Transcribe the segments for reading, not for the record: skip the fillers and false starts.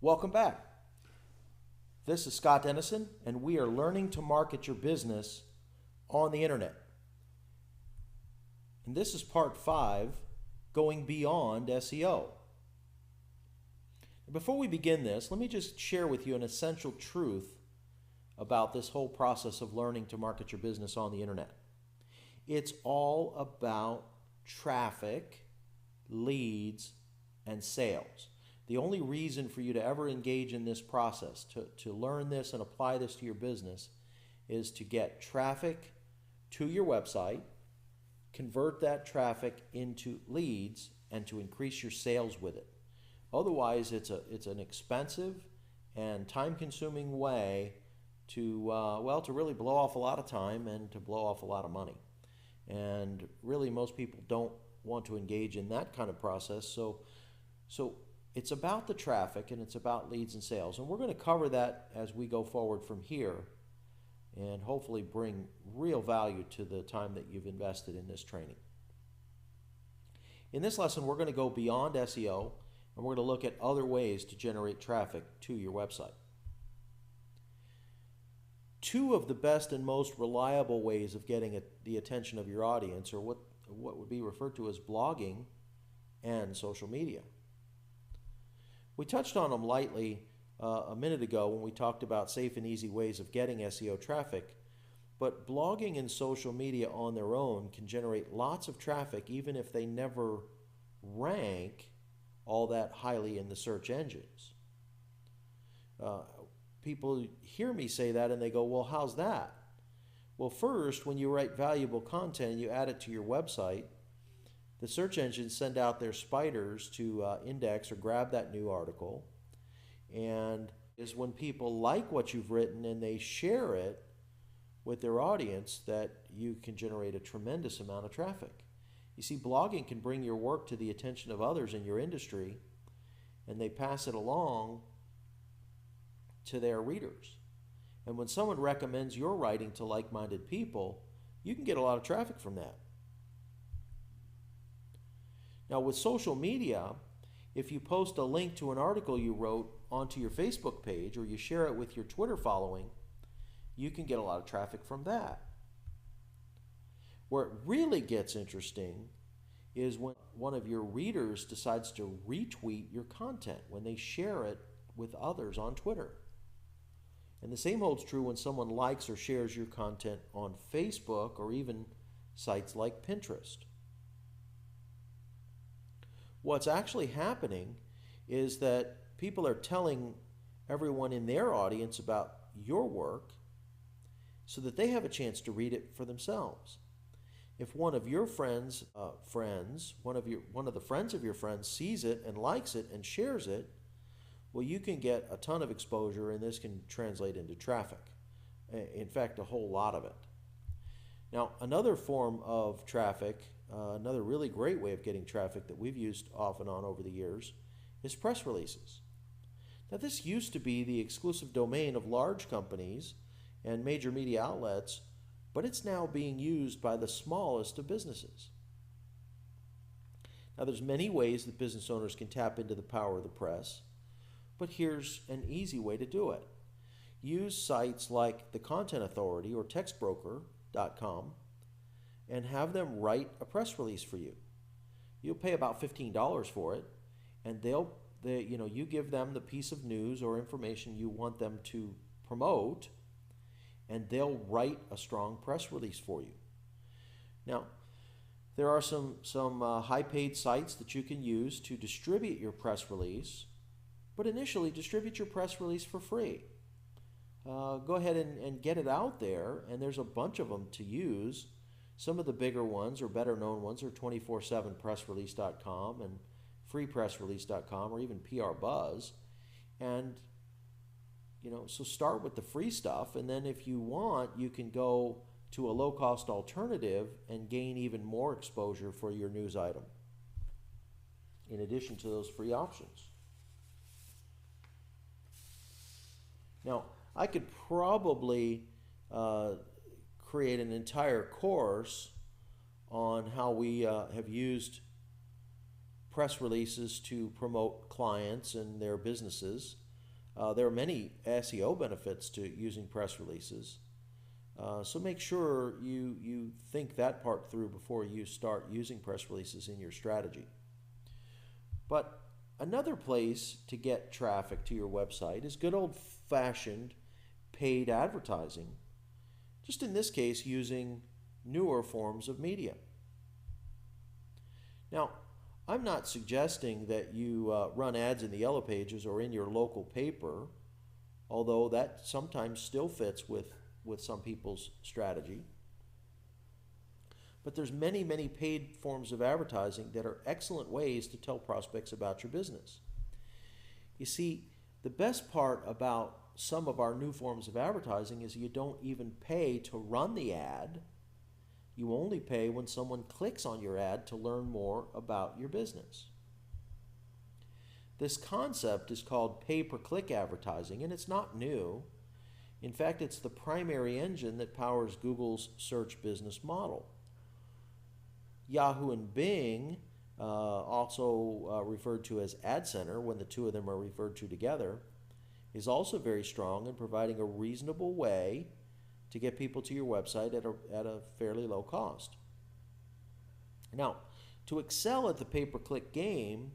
Welcome back. This is Scott Dennison, and we are learning to market your business on the internet. And this is part 5, going beyond SEO. Before we begin this, let me just share with you an essential truth about this whole process of learning to market your business on the internet. It's all about traffic, leads, and sales. The only reason for you to ever engage in this process, to learn this and apply this to your business, is to get traffic to your website, convert that traffic into leads, and to increase your sales with it. Otherwise, it's an expensive and time-consuming way to really blow off a lot of time and to blow off a lot of money. And really, most people don't want to engage in that kind of process. So it's about the traffic and it's about leads and sales. And we're going to cover that as we go forward from here and hopefully bring real value to the time that you've invested in this training. In this lesson, we're going to go beyond SEO and we're going to look at other ways to generate traffic to your website. Two of the best and most reliable ways of getting the attention of your audience are what would be referred to as blogging and social media. We touched on them lightly a minute ago when we talked about safe and easy ways of getting SEO traffic, but blogging and social media on their own can generate lots of traffic even if they never rank all that highly in the search engines. People hear me say that and they go, well, how's that? Well, first, when you write valuable content and you add it to your website, the search engines send out their spiders to index or grab that new article. And is when people like what you've written and they share it with their audience that you can generate a tremendous amount of traffic. You see, blogging can bring your work to the attention of others in your industry, and they pass it along to their readers. And when someone recommends your writing to like-minded people, you can get a lot of traffic from that. Now with social media, if you post a link to an article you wrote onto your Facebook page or you share it with your Twitter following, you can get a lot of traffic from that. Where it really gets interesting is when one of your readers decides to retweet your content, when they share it with others on Twitter. And the same holds true when someone likes or shares your content on Facebook or even sites like Pinterest. What's actually happening is that people are telling everyone in their audience about your work so that they have a chance to read it for themselves. If one of your friends, one of the friends of your friends sees it and likes it and shares it, well, you can get a ton of exposure and this can translate into traffic. In fact, a whole lot of it. Now, another form of traffic, another really great way of getting traffic that we've used off and on over the years is press releases. Now, this used to be the exclusive domain of large companies and major media outlets, but it's now being used by the smallest of businesses. Now, there's many ways that business owners can tap into the power of the press, but here's an easy way to do it. Use sites like the Content Authority or textbroker.com and have them write a press release for you. You'll pay about $15 for it, and you give them the piece of news or information you want them to promote, and they'll write a strong press release for you. Now, there are some high-paid sites that you can use to distribute your press release, but initially distribute your press release for free. Go ahead and get it out there, and there's a bunch of them to use. Some of the bigger ones or better known ones are 247pressrelease.com and freepressrelease.com or even PR Buzz. And so start with the free stuff, and then if you want, you can go to a low-cost alternative and gain even more exposure for your news item in addition to those free options. Now, I could probably create an entire course on how we have used press releases to promote clients and their businesses. There are many SEO benefits to using press releases. So make sure you think that part through before you start using press releases in your strategy. But another place to get traffic to your website is good old-fashioned paid advertising, just in this case using newer forms of media. Now, I'm not suggesting that you run ads in the yellow pages or in your local paper, although that sometimes still fits with some people's strategy. But there's many paid forms of advertising that are excellent ways to tell prospects about your business. You see, the best part about some of our new forms of advertising is you don't even pay to run the ad. You only pay when someone clicks on your ad to learn more about your business. This concept is called pay-per-click advertising, and it's not new. In fact, it's the primary engine that powers Google's search business model. Yahoo and Bing, also referred to as Ad Center when the two of them are referred to together, is also very strong in providing a reasonable way to get people to your website at a fairly low cost. Now, to excel at the pay-per-click game,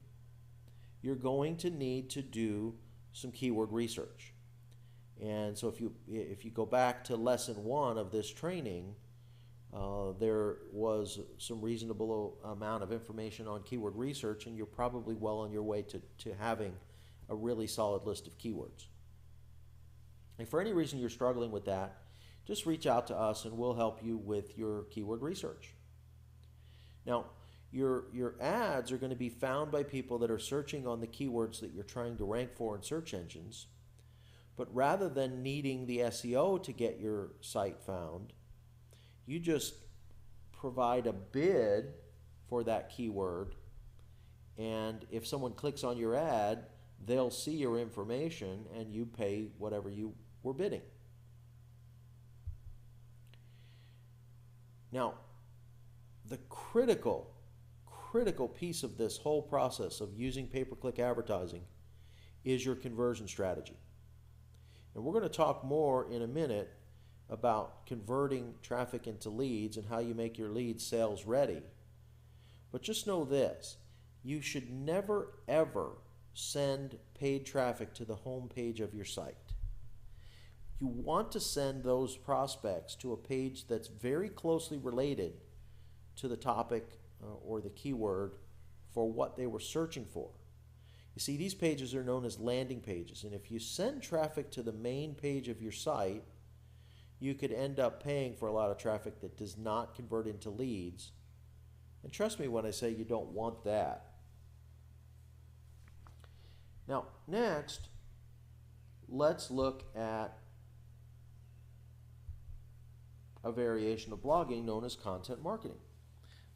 you're going to need to do some keyword research. And so if you go back to lesson 1 of this training, there was some reasonable amount of information on keyword research, and you're probably well on your way to having a really solid list of keywords. If for any reason you're struggling with that, just reach out to us and we'll help you with your keyword research. Now, your ads are going to be found by people that are searching on the keywords that you're trying to rank for in search engines. But rather than needing the SEO to get your site found, you just provide a bid for that keyword, and if someone clicks on your ad, they'll see your information and you pay whatever you were bidding. Now, the critical piece of this whole process of using pay-per-click advertising is your conversion strategy. And we're going to talk more in a minute about converting traffic into leads and how you make your leads sales ready. But just know this, you should never ever send paid traffic to the home page of your site. You want to send those prospects to a page that's very closely related to the topic or the keyword for what they were searching for. You see, these pages are known as landing pages, and if you send traffic to the main page of your site, you could end up paying for a lot of traffic that does not convert into leads. And trust me when I say you don't want that. Now, next, let's look at a variation of blogging known as content marketing.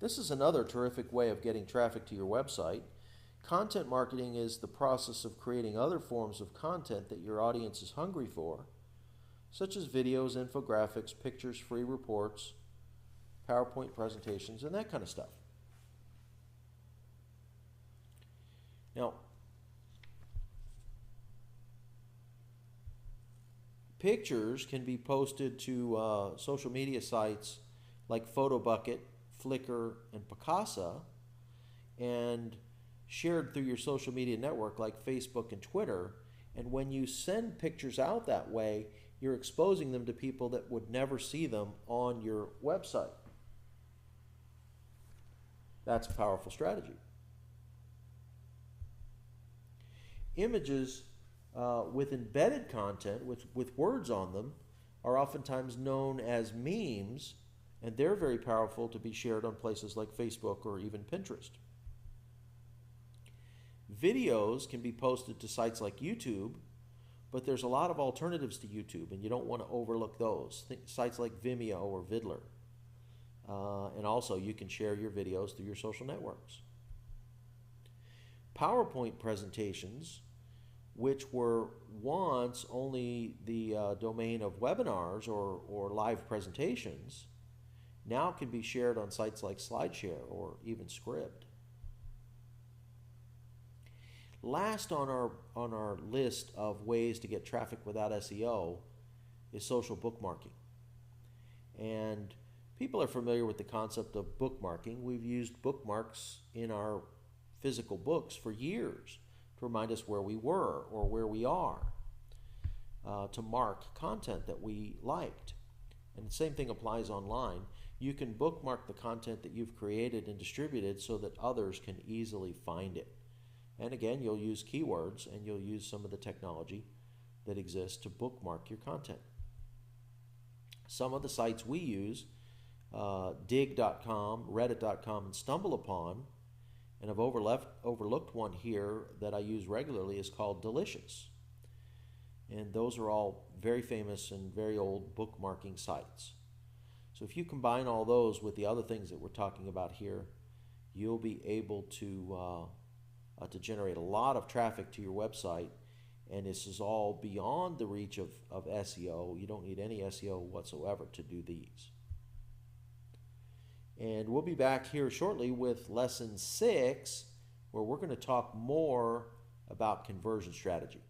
This is another terrific way of getting traffic to your website. Content marketing is the process of creating other forms of content that your audience is hungry for, such as videos, infographics, pictures, free reports, PowerPoint presentations, and that kind of stuff. Now, pictures can be posted to social media sites like PhotoBucket, Flickr, and Picasa, and shared through your social media network like Facebook and Twitter. And when you send pictures out that way, you're exposing them to people that would never see them on your website. That's a powerful strategy. Images with embedded content, with words on them, are oftentimes known as memes, and they're very powerful to be shared on places like Facebook or even Pinterest. Videos can be posted to sites like YouTube, but there's a lot of alternatives to YouTube, and you don't want to overlook those. Sites like Vimeo or Vidler. And also, you can share your videos through your social networks. PowerPoint presentations, which were once only the domain of webinars or live presentations, now can be shared on sites like SlideShare or even Scribd. Last on our list of ways to get traffic without SEO is social bookmarking. And people are familiar with the concept of bookmarking. We've used bookmarks in our physical books for years to remind us where we were or where we are, to mark content that we liked. And the same thing applies online. You can bookmark the content that you've created and distributed so that others can easily find it. And again, you'll use keywords and you'll use some of the technology that exists to bookmark your content. Some of the sites we use, dig.com, reddit.com, and StumbleUpon, and I've overlooked one here that I use regularly, is called Delicious. And those are all very famous and very old bookmarking sites. So if you combine all those with the other things that we're talking about here, you'll be able to generate a lot of traffic to your website. And this is all beyond the reach of SEO. You don't need any SEO whatsoever to do these. And we'll be back here shortly with lesson 6, where we're going to talk more about conversion strategy.